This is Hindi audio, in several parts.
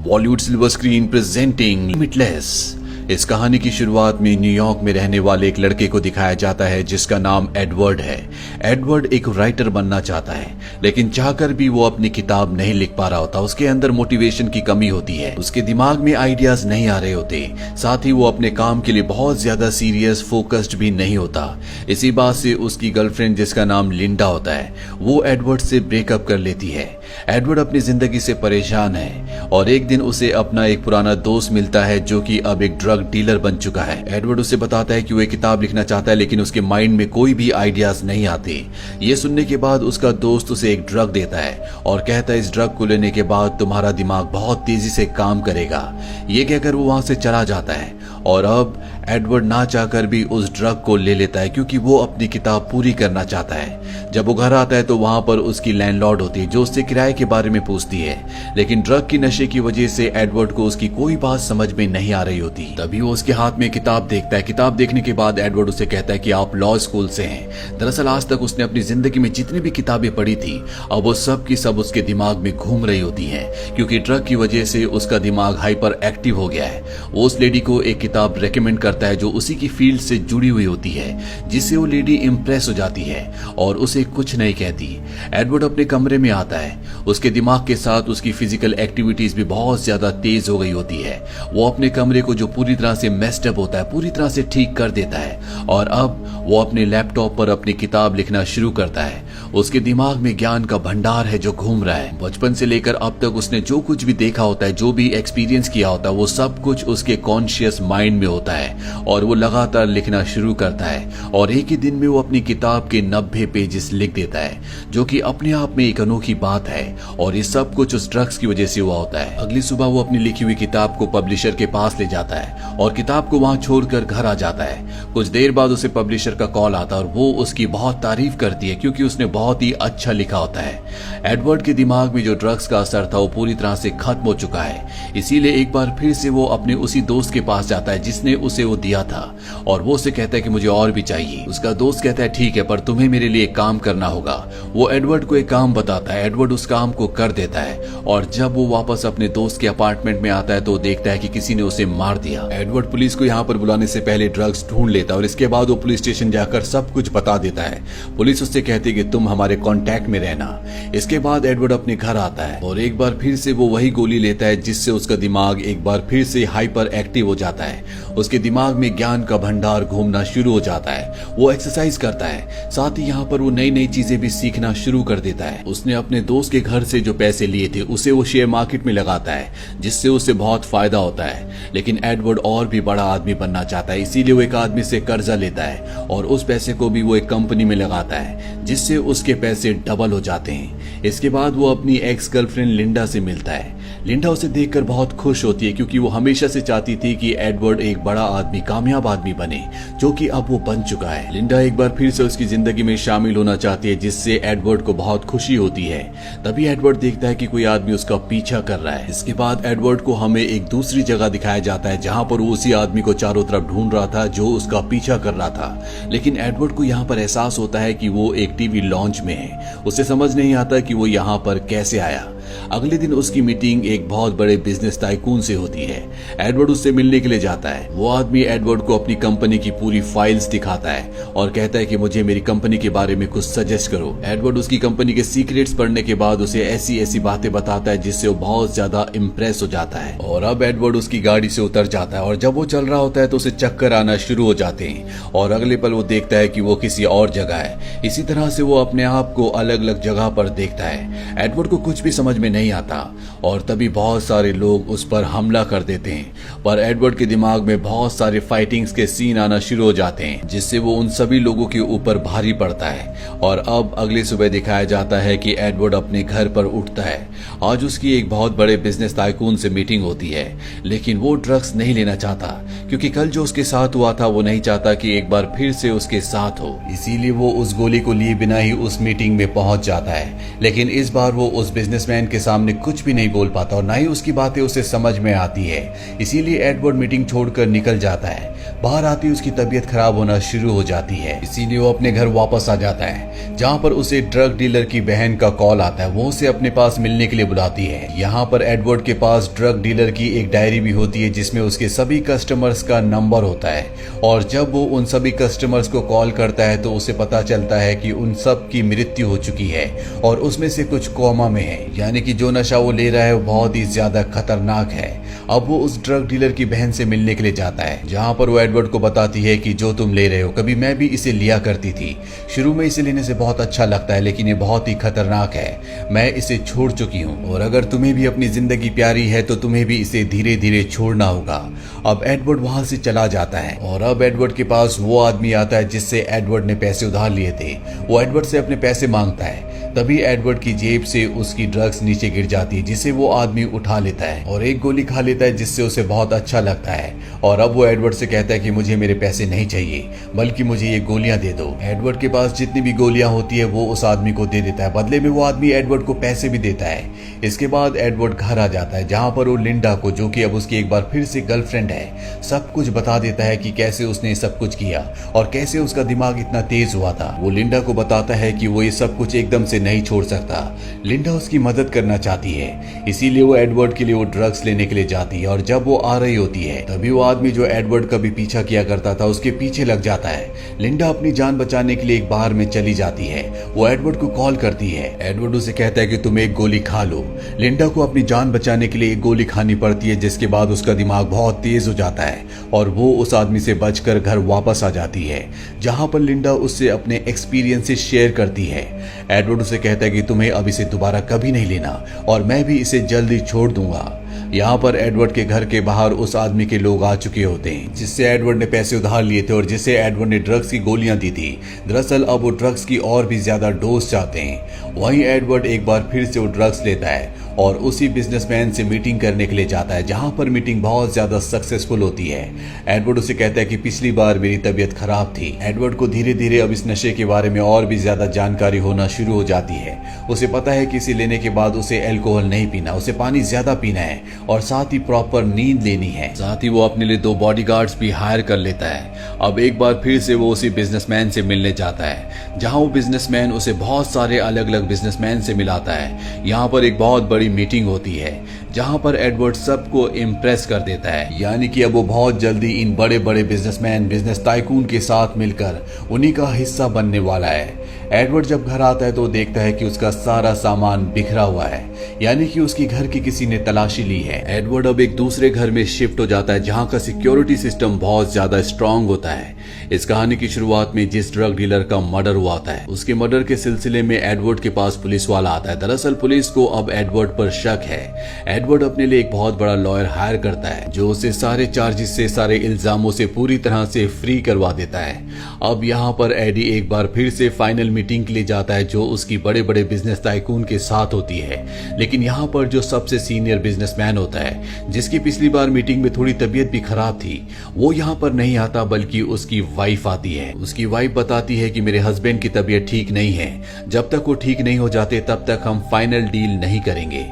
Bollywood silver screen presenting limitless. इस कहानी की शुरुआत में न्यूयॉर्क में रहने वाले एक लड़के को दिखाया जाता है जिसका नाम एडवर्ड है। एडवर्ड एक राइटर बनना चाहता है, लेकिन चाहकर भी वो अपनी किताब नहीं लिख पा रहा होता। उसके अंदर मोटिवेशन की कमी होती है, उसके दिमाग में आइडियाज नहीं आ रहे होते, साथ ही वो अपने काम के लिए बहुत ज्यादा सीरियस फोकस्ड भी नहीं होता। इसी बात से उसकी गर्लफ्रेंड जिसका नाम लिंडा होता है, वो एडवर्ड से ब्रेकअप कर लेती है। एडवर्ड अपनी जिंदगी से परेशान है और एक दिन उसे अपना एक पुराना दोस्त मिलता है जो कि अब एक ड्रग डीलर बन चुका है। एडवर्ड उसे बताता है कि वो एक किताब लिखना चाहता है, लेकिन उसके माइंड में कोई भी आइडियाज नहीं आते। ये सुनने के बाद उसका दोस्त उसे एक ड्रग देता है और कहता है इस ड्रग को लेने के बाद तुम्हारा दिमाग बहुत तेजी से काम करेगा। ये कहकर वो वहां से चला जाता है और अब एडवर्ड ना चाहकर भी उस ड्रग को ले लेता है क्योंकि वो अपनी किताब पूरी करना चाहता है। जब वो घर आता है तो वहां पर उसकी लैंडलॉर्ड होती है जो उससे किराए के बारे में पूछती है, लेकिन ड्रग की नशे की वजह से एडवर्ड को उसकी कोई बात समझ में नहीं आ रही होती। तभी वो उसके हाथ में किताब देखता है। किताब देखने के बाद एडवर्ड उसे कहता है कि आप लॉ स्कूल से हैं। दरअसल आज तक उसने अपनी जिंदगी में जितनी भी किताबें पढ़ी थी, अब वो सब की सब उसके दिमाग में घूम रही होती हैं क्योंकि ड्रग की वजह से उसका दिमाग हाइपर एक्टिव हो गया है। वो उस लेडी को एक किताब रेकमेंड करता है जो उसी की फील्ड से जुड़ी हुई होती है, जिससे वो लेडी इंप्रेस हो जाती है और उसे कुछ नहीं कहती। एडवर्ड अपने कमरे में आता है। उसके दिमाग के साथ उसकी फिजिकल एक्टिविटीज भी बहुत ज्यादा तेज हो गई होती है। वो अपने कमरे को जो पूरी तरह से मेस्ड अप होता है पूरी तरह से ठीक कर देता है और अब वो अपने लैपटॉप पर अपनी किताब लिखना शुरू करता है। उसके दिमाग में ज्ञान का भंडार है जो घूम रहा है। बचपन से लेकर अब तक उसने जो कुछ भी देखा होता है, जो भी एक्सपीरियंस किया होता है, वो सब कुछ उसके कॉन्शियस माइंड में होता है और वो लगातार लिखना शुरू करता है और एक ही दिन में वो अपनी किताब के 90 पेजेस लिख देता है, जो कि अपने आप में एक अनोखी बात है और ये सब कुछ उस ड्रग्स की वजह से हुआ होता है। अगली सुबह वो अपनी लिखी हुई किताब को पब्लिशर के पास ले जाता है और किताब को वहां छोड़कर घर आ जाता है। कुछ देर बाद उसे पब्लिशर का कॉल आता है और वो उसकी बहुत तारीफ करती है क्योंकि उसने बहुत ही अच्छा लिखा होता है। एडवर्ड के दिमाग में जो ड्रग्स का असर था वो पूरी तरह से खत्म हो चुका है, इसीलिए एक बार फिर से वो अपने उसी दोस्त के पास जाता है जिसने उसे वो दिया था और वो उसे कहता है कि मुझे और भी चाहिए। उसका दोस्त कहता है ठीक है, पर तुम्हें मेरे लिए एक काम करना होगा। वो एडवर्ड को एक काम बताता है। एडवर्ड उस काम को कर देता है और जब वो वापस अपने दोस्त के अपार्टमेंट में आता है तो देखता है कि किसी ने उसे मार दिया। एडवर्ड पुलिस को यहाँ पर बुलाने से पहले ड्रग्स ढूंढ लेता है और इसके बाद वो पुलिस स्टेशन जाकर सब कुछ बता देता है। पुलिस उससे कहती है कि तुम हमारे कांटेक्ट में रहना। इसके बाद एडवर्ड अपने घर आता है और एक बार फिर से वो वही गोली लेता है जिससे उसका दिमाग एक बार फिर से हाइपर एक्टिव हो जाता है। उसके दिमाग में ज्ञान का भंडार घूमना शुरू हो जाता है। वो एक्सरसाइज करता है, साथ ही यहाँ पर वो नई नई चीजें भी सीखना शुरू कर देता है। उसने अपने दोस्त के घर से जो पैसे लिए थे उसे वो शेयर मार्केट में लगाता है जिससे उसे बहुत फायदा होता है। लेकिन एडवर्ड और भी बड़ा आदमी बनना चाहता है, इसीलिए वो एक आदमी से कर्जा लेता है और उस पैसे को भी वो एक कंपनी में लगाता है जिससे उसके पैसे डबल हो जाते हैं। इसके बाद वो अपनी एक्स गर्लफ्रेंड लिंडा से मिलता है। लिंडा उसे देखकर बहुत खुश होती है क्योंकि वो हमेशा से चाहती थी कि एडवर्ड एक बड़ा आदमी, कामयाब आदमी बने, जो कि अब वो बन चुका है। लिंडा एक बार फिर से उसकी जिंदगी में शामिल होना चाहती है जिससे एडवर्ड को बहुत खुशी होती है। तभी एडवर्ड देखता है कि कोई आदमी उसका पीछा कर रहा है। इसके बाद एडवर्ड को हमें एक दूसरी जगह दिखाया जाता है जहां पर वो उसी आदमी को चारों तरफ ढूंढ रहा था जो उसका पीछा कर रहा था। लेकिन एडवर्ड को यहाँ पर एहसास होता है कि वो एक टीवी लॉन्च में है। उसे समझ नहीं आता कि वो यहाँ पर कैसे आया। अगले दिन उसकी मीटिंग एक बहुत बड़े बिजनेस टाइकून से होती है। एडवर्ड उससे मिलने के लिए जाता है। वो आदमी एडवर्ड को अपनी कंपनी की पूरी फाइल्स दिखाता है और कहता है कि मुझे मेरी कंपनी के बारे में कुछ सजेस्ट करो। एडवर्ड उसकी कंपनी के सीक्रेट्स पढ़ने के बाद उसे ऐसी ऐसी बातें बताता है जिससे वो बहुत ज्यादा इंप्रेस हो जाता है और अब एडवर्ड उसकी गाड़ी से उतर जाता है और जब वो चल रहा होता है तो उसे चक्कर आना शुरू हो जाते हैं और अगले पल वो देखता है कि वो किसी और जगह है। इसी तरह से वो अपने आप को अलग अलग जगह पर देखता है। एडवर्ड को कुछ भी समझ में नहीं आता और तभी बहुत सारे लोग उस पर हमला कर देते हैं, पर एडवर्ड के दिमाग में बहुत सारे फाइटिंग्स के सीन आना शुरू हो जाते हैं जिससे वो उन सभी लोगों के ऊपर भारी पड़ता है। और अब अगली सुबह दिखाया जाता है कि एडवर्ड अपने घर पर उठता है। आज उसकी एक बहुत बड़े बिजनेस टाइकून से मीटिंग होती है, लेकिन वो ड्रग्स नहीं लेना चाहता क्योंकि कल जो उसके साथ हुआ था वो नहीं चाहता कि एक बार फिर से उसके साथ हो, इसीलिए वो उस गोली को लिए बिना ही उस मीटिंग में पहुंच जाता है। लेकिन इस बार वो उस बिजनेसमैन के सामने कुछ भी नहीं बोल पाता और ना ही उसकी बातें उसे समझ में आती है। इसीलिए एडवर्ड मीटिंग छोड़कर निकल जाता है। बाहर आती उसकी तबीयत खराब होना शुरू हो जाती है, इसीलिए वो अपने घर वापस आ जाता है, जहाँ पर उसे ड्रग डीलर की बहन का कॉल आता है। वो उसे अपने पास मिलने के लिए बुलाती है। यहाँ पर एडवर्ड के पास ड्रग डीलर की एक डायरी भी होती है जिसमें उसके सभी कस्टमर्स का नंबर होता है, और जब वो उन सभी कस्टमर्स को कॉल करता है तो उसे पता चलता है कि उन सब की मृत्यु हो चुकी है और उसमें से कुछ कोमा में है, यानी कि जो नशा वो ले रहा है वो बहुत ही ज्यादा खतरनाक है। अब वो उस ड्रग डीलर की बहन से मिलने के लिए जाता है, जहाँ पर वो एडवर्ड को बताती है कि जो तुम ले रहे हो कभी मैं भी इसे लिया करती थी। शुरू में इसे लेने से बहुत अच्छा लगता है, लेकिन ये बहुत ही खतरनाक है। मैं इसे छोड़ चुकी हूँ और अगर तुम्हें भी अपनी जिंदगी प्यारी है तो तुम्हें भी इसे धीरे धीरे छोड़ना होगा। अब एडवर्ड वहां से चला जाता है और अब एडवर्ड के पास वो आदमी आता है जिससे एडवर्ड ने पैसे उधार लिए थे। वो एडवर्ड से अपने पैसे मांगता है। तभी एडवर्ड की जेब से उसकी ड्रग्स नीचे गिर जाती है, जिसे वो आदमी उठा लेता है और एक गोली खा लेता है, जिससे उसे बहुत अच्छा लगता है। और अब वो एडवर्ड से कहता है कि मुझे मेरे पैसे नहीं चाहिए, बल्कि मुझे ये गोलियां दे दो। एडवर्ड के पास जितनी भी गोलियां होती है वो उस आदमी को दे देता है। बदले में वो आदमी एडवर्ड को पैसे भी देता है। इसके बाद एडवर्ड घर आ जाता है, जहाँ पर वो लिंडा को, जो कि अब उसकी एक बार फिर से गर्लफ्रेंड है, सब कुछ बता देता है कि कैसे उसने सब कुछ किया और कैसे उसका दिमाग इतना तेज हुआ था। वो लिंडा को बताता है कि वो ये सब कुछ एकदम से नहीं छोड़ सकता। लिंडा उसकी मदद करना चाहती है, इसीलिए वो एडवर्ड के लिए वो ड्रग्स लेने के लिए जाती है। और जब वो आ रही होती है तभी वो आदमी जो एडवर्ड का भी पीछा किया करता था उसके पीछे लग जाता है। लिंडा अपनी जान बचाने के लिए एक बार में चली जाती है। वो एडवर्ड को कॉल करती है। एडवर्ड उसे कहता है कि तुम एक गोली खा लो। लिंडा को अपनी जान बचाने के लिए एक गोली खानी पड़ती है, जिसके बाद उसका दिमाग बहुत तेज हो जाता है और वो उस आदमी से बचकर घर वापस आ जाती है, जहां पर लिंडा उससे अपने एक्सपीरियंसेस शेयर करती है। एडवर्ड उसे कहता है कि तुम्हें अब इसे दोबारा कभी नहीं लेना और मैं भी इसे जल्दी छोड़ दूंगा। यहाँ पर एडवर्ड के घर के बाहर उस आदमी के लोग आ चुके होते हैं, जिससे एडवर्ड ने पैसे उधार लिए थे और जिसे एडवर्ड ने ड्रग्स की गोलियां दी थी। दरअसल अब वो ड्रग्स की और भी ज्यादा डोज चाहते हैं। वहीं एडवर्ड एक बार फिर से वो ड्रग्स लेता है और उसी बिजनेसमैन से मीटिंग करने के लिए जाता है, जहां पर मीटिंग बहुत ज्यादा सक्सेसफुल होती है। एडवर्ड उसे कहता है कि पिछली बार मेरी तबीयत खराब थी। एडवर्ड को धीरे धीरे अब इस नशे के बारे में और भी ज्यादा जानकारी होना शुरू हो जाती है। उसे पता है कि इसे लेने के बाद उसे अल्कोहल नहीं पीना, उसे पानी ज्यादा पीना है और साथ ही प्रॉपर नींद लेनी है। साथ ही वो अपने लिए 2 बॉडीगार्ड्स भी हायर कर लेता है। अब एक बार फिर से वो उसी बिजनेसमैन से मिलने जाता है, जहां वो बिजनेसमैन उसे बहुत सारे अलग अलग बिजनेसमैन से मिलाता है। यहाँ पर एक बहुत बड़ी मीटिंग होती है, जहां पर एडवर्ड सबको इम्प्रेस कर देता है, यानी कि अब वो बहुत जल्दी इन बड़े बड़े बिजनेसमैन, बिजनेस टाइकून के साथ मिलकर उन्हीं का हिस्सा बनने वाला है। एडवर्ड जब घर आता है तो देखता है कि उसका सारा सामान बिखरा हुआ है, यानी कि उसकी घर की किसी ने तलाशी ली है। एडवर्ड अब एक दूसरे घर में शिफ्ट हो जाता है, जहां का सिक्योरिटी सिस्टम बहुत ज्यादा स्ट्रांग होता है। इस कहानी की शुरुआत में जिस ड्रग डीलर का मर्डर हुआ था, उसके मर्डर के सिलसिले में एडवर्ड के पास पुलिस वाला आता है। दरअसल पुलिस को अब एडवर्ड पर शक है। एडवर्ड अपने लिए एक बहुत बड़ा लॉयर हायर करता है, जो उसे सारे चार्जेस से, सारे इल्जामों से पूरी तरह से फ्री करवा देता है। अब यहाँ पर एडी एक बार फिर से फाइनल मीटिंग के लिए जाता है, जो उसकी बड़े बड़े बिजनेस टाइकून के साथ होती है। लेकिन यहाँ पर जो सबसे सीनियर बिजनेसमैन होता है, जिसकी पिछली बार मीटिंग में थोड़ी तबीयत भी खराब थी, वो यहाँ पर नहीं आता, बल्कि उसकी वाइफ आती है। उसकी वाइफ बताती है कि मेरे हस्बैंड की तबीयत ठीक नहीं है, जब तक वो ठीक नहीं हो जाते तब तक हम फाइनल डील नहीं करेंगे।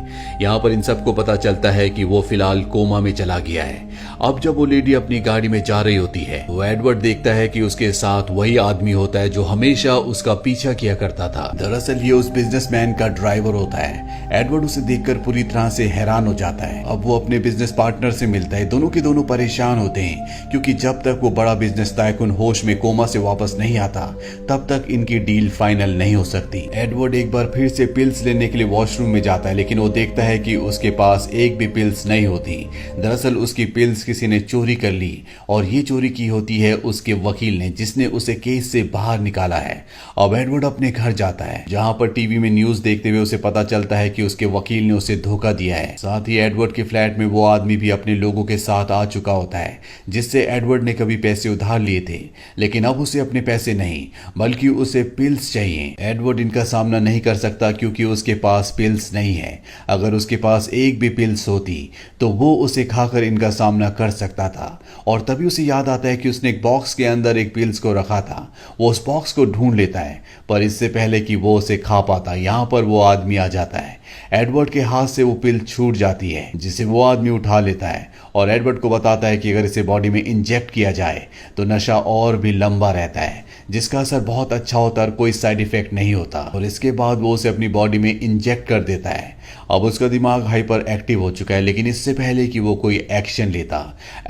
यहाँ पर इन सबको पता चलता है कि वो फिलहाल कोमा में चला गया है। अब जब वो लेडी अपनी गाड़ी में जा रही होती है, वो एडवर्ड देखता है कि उसके साथ वही आदमी होता है जो हमेशा उसका पीछा किया करता था। दरअसल ये उस बिजनेसमैन का ड्राइवर होता है। एडवर्ड उसे देखकर पूरी तरह से हैरान हो जाता है। अब वो अपने बिजनेस पार्टनर से मिलता है। दोनों के दोनों परेशान होते हैं, क्योंकि जब तक वो बड़ा बिजनेस टाइकून होश में कोमा से वापस नहीं आता, तब तक इनकी डील फाइनल नहीं हो सकती। एडवर्ड एक बार फिर से पिल्स लेने के लिए वॉशरूम में जाता है, लेकिन वो देखता है कि उसके पास एक भी पिल्स नहीं होती। दरअसल उसकी पिल्स किसी ने चोरी कर ली, और ये चोरी की होती है उसके वकील ने, जिसने उसे केस से बाहर निकाला है। अब एडवर्ड अपने घर जाता है, जहां पर टीवी में न्यूज देखते हुए उसे पता चलता है कि उसके उसके वकील ने उसे धोखा दिया है। साथ ही एडवर्ड के फ्लैट में वो आदमी भी अपने लोगों के साथ आ चुका होता है, जिससे एडवर्ड ने कभी पैसे उधार लिए थे, लेकिन अब उसे अपने पैसे नहीं बल्कि उसे पिल्स चाहिए। एडवर्ड इनका सामना नहीं कर सकता क्योंकि उसके पास पिल्स नहीं है। अगर उसके पास एक भी पिल्स होती तो वो उसे खाकर इनका सामना कर सकता था। और तभी उसे याद आता है कि उसने एक बॉक्स के अंदर एक पिल्स को रखा था। वो उस बॉक्स को ढूंढ लेता है, पर इससे पहले कि वो उसे खा पाता यहाँ पर वो आदमी आ जाता है। एडवर्ड के हाथ से वो पिल छूट जाती है, जिसे वो आदमी उठा लेता है और एडवर्ड को बताता है कि अगर इसे बॉडी में इंजेक्ट किया जाए तो नशा और भी लंबा रहता है, जिसका असर बहुत अच्छा होता है और कोई साइड इफेक्ट नहीं होता। और इसके बाद वो उसे अपनी बॉडी में इंजेक्ट कर देता है। अब उसका दिमाग हाइपर एक्टिव हो चुका है, लेकिन इससे पहले कि वो कोई एक्शन लेता,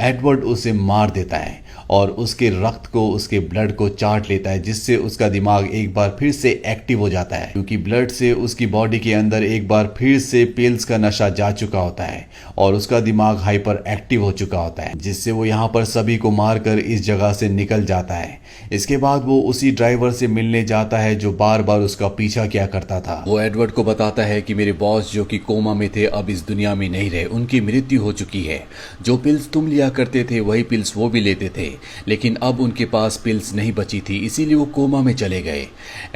एडवर्ड उसे मार देता है और उसके रक्त को, उसके ब्लड को चाट लेता है, जिससे उसका दिमाग एक बार फिर से एक्टिव हो जाता है, क्योंकि ब्लड से उसकी बॉडी के अंदर एक बार फिर से पिल्स का नशा जा चुका होता है और उसका दिमाग हाइपर एक्टिव हो चुका होता है, जिससे वो यहाँ पर सभी को मारकर इस जगह से निकल जाता है। इसके बाद वो उसी ड्राइवर से मिलने जाता है जो बार बार उसका पीछा किया करता था। वो एडवर्ड को बताता है कि मेरे बॉस जो कि कोमा में थे अब इस दुनिया में नहीं रहे, उनकी मृत्यु हो चुकी है। जो पिल्स तुम लिया करते थे वही पिल्स वो भी लेते थे, लेकिन अब उनके पास पिल्स नहीं बची थी, इसीलिए वो कोमा में चले गए।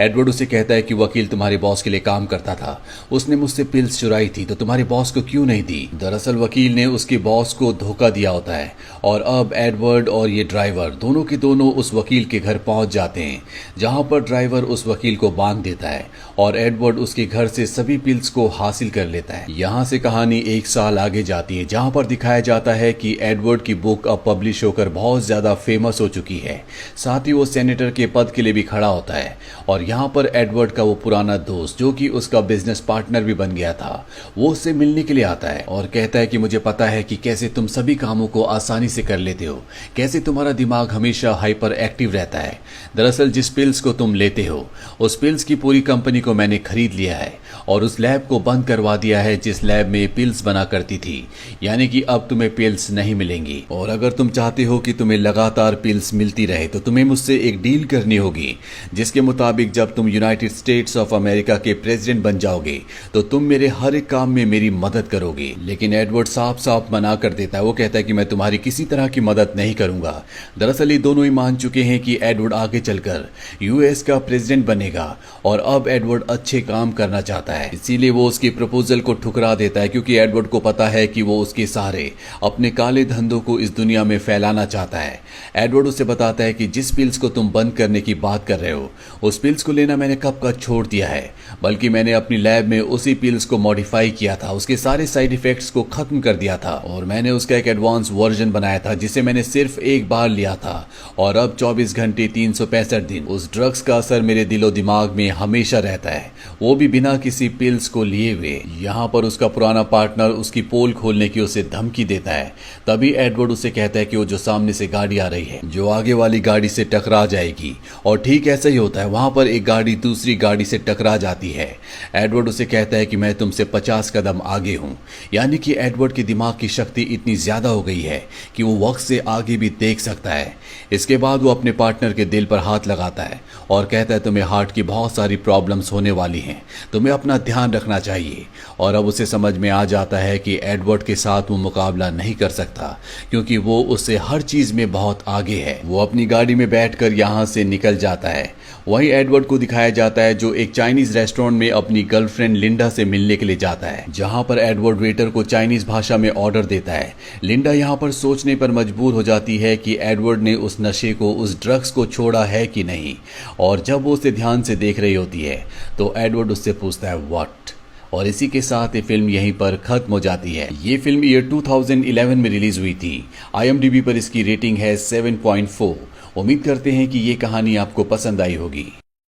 एडवर्ड उसे कहता है कि वकील तुम्हारे बॉस के लिए काम करता था, उसने मुझसे पिल्स चुराई थी, तो तुम्हारे बॉस को क्यों नहीं दी। दरअसल वकील ने उसके बॉस को धोखा दिया होता है और अब एडवर्ड और ये ड्राइवर दोनों के दोनों उस वकील के घर पहुंच जाते हैं, जहां पर ड्राइवर उस वकील को बांध देता है और एडवर्ड उसके घर से सभी पिल्स को हासिल कर लेता है। यहाँ से कहानी एक साल आगे जाती है, जहां पर दिखाया जाता है कि एडवर्ड की बुक अब पब्लिश होकर बहुत ज्यादा फेमस हो चुकी है। साथ ही वो सेनेटर के पद के लिए भी खड़ा होता है और यहाँ पर एडवर्ड का वो पुराना दोस्त जो कि उसका बिजनेस पार्टनर भी बन गया था, वो उससे मिलने के लिए आता है और कहता है कि मुझे पता है कि कैसे तुम सभी कामों को आसानी से कर लेते हो, कैसे तुम्हारा दिमाग हमेशा हाइपर एक्टिव रहता है। दरअसल जिस पिल्स को तुम लेते हो उस पिल्स की पूरी कंपनी को मैंने खरीद लिया है और उस लैब को बंद करवा दिया है जिस लैब में पिल्स बना करती थी, यानी कि अब तुम्हें पिल्स नहीं मिलेंगी। और अगर तुम चाहते हो कि तुम्हें लगातार पिल्स मिलती रहे तो तुम्हें मुझसे एक डील करनी होगी, जिसके मुताबिक जब तुम यूनाइटेड स्टेट्स ऑफ अमेरिका के प्रेसिडेंट बन जाओगे तो तुम मेरे हर एक काम में मेरी मदद करोगे। लेकिन एडवर्ड साफ साफ मना कर देता है। वो कहता है कि मैं तुम्हारी किसी तरह की मदद नहीं करूंगा। दरअसल ये दोनों ही मान चुके हैं कि एडवर्ड आगे चलकर यूएस का प्रेसिडेंट बनेगा और अब एडवर्ड अच्छे काम करना चाहता है, इसीलिए वो उसकी प्रपोजल को ठुकरा देता है, क्योंकि एडवर्ड को पता है कि वो उसके सहारे अपने काले धंधों को इस दुनिया में फैलाना चाहता है। एडवर्ड उसे बताता है कि जिस पिल्स को तुम बंद करने की बात कर रहे हो उस पिल्स को लेना मैंने कब का छोड़ दिया है, बल्कि मैंने अपनी लैब में उसी पिल्स को मॉडिफाई किया था, उसके सारे साइड इफेक्ट्स को खत्म कर दिया था और मैंने उसका एक एडवांस वर्जन बनाया था जिसे मैंने सिर्फ एक बार लिया था और अब 24 घंटे 365 दिन उस ड्रग्स का असर मेरे दिलो दिमाग में हमेशा रहता है, वो भी बिना किसी पिल्स को लिए हुए। यहाँ पर उसका पुराना पार्टनर उसकी पोल खोलने की उसे धमकी देता है। तभी एडवर्ड उसे कहता है कि वो जो सामने से गाड़ी आ रही है जो आगे वाली गाड़ी से टकरा जाएगी, और ठीक ऐसा ही होता है। वहां पर एक गाड़ी दूसरी गाड़ी से टकरा जाती है। एडवर्ड उसे कहता है कि मैं तुमसे 50 कदम आगे हूं, यानी कि एडवर्ड के दिमाग की शक्ति इतनी ज्यादा हो गई है कि वो वक्त से आगे भी देख सकता है। इसके बाद वो अपने पार्टनर के दिल पर हाथ लगाता है और कहता है तुम्हें हार्ट की बहुत सारी प्रॉब्लम्स होने वाली हैं, तुम्हें अपना ध्यान रखना चाहिए। और अब उसे समझ में आ जाता है कि एडवर्ड के साथ वो मुकाबला नहीं कर सकता, क्योंकि वो उससे हर चीज में बहुत आगे है। वो अपनी गाड़ी में बैठकर यहाँ से निकल जाता है। वहीं एडवर्ड को दिखाया जाता है जो एक चाइनीज रेस्टोरेंट में अपनी गर्लफ्रेंड लिंडा से मिलने के लिए जाता है, जहां पर एडवर्ड वेटर को चाइनीज भाषा में ऑर्डर देता है। लिंडा यहां पर सोचने पर मजबूर हो जाती है कि एडवर्ड ने उस नशे को, उस ड्रग्स को छोड़ा है कि नहीं, और जब वो उसे ध्यान से देख रही होती है तो एडवर्ड उससे पूछता है व्हाट। और इसी के साथ ये फिल्म यहीं पर खत्म हो जाती है। ये फिल्म ईयर 2011 में रिलीज हुई थी। IMDb पर इसकी रेटिंग है 7.4। उम्मीद करते हैं कि ये कहानी आपको पसंद आई होगी।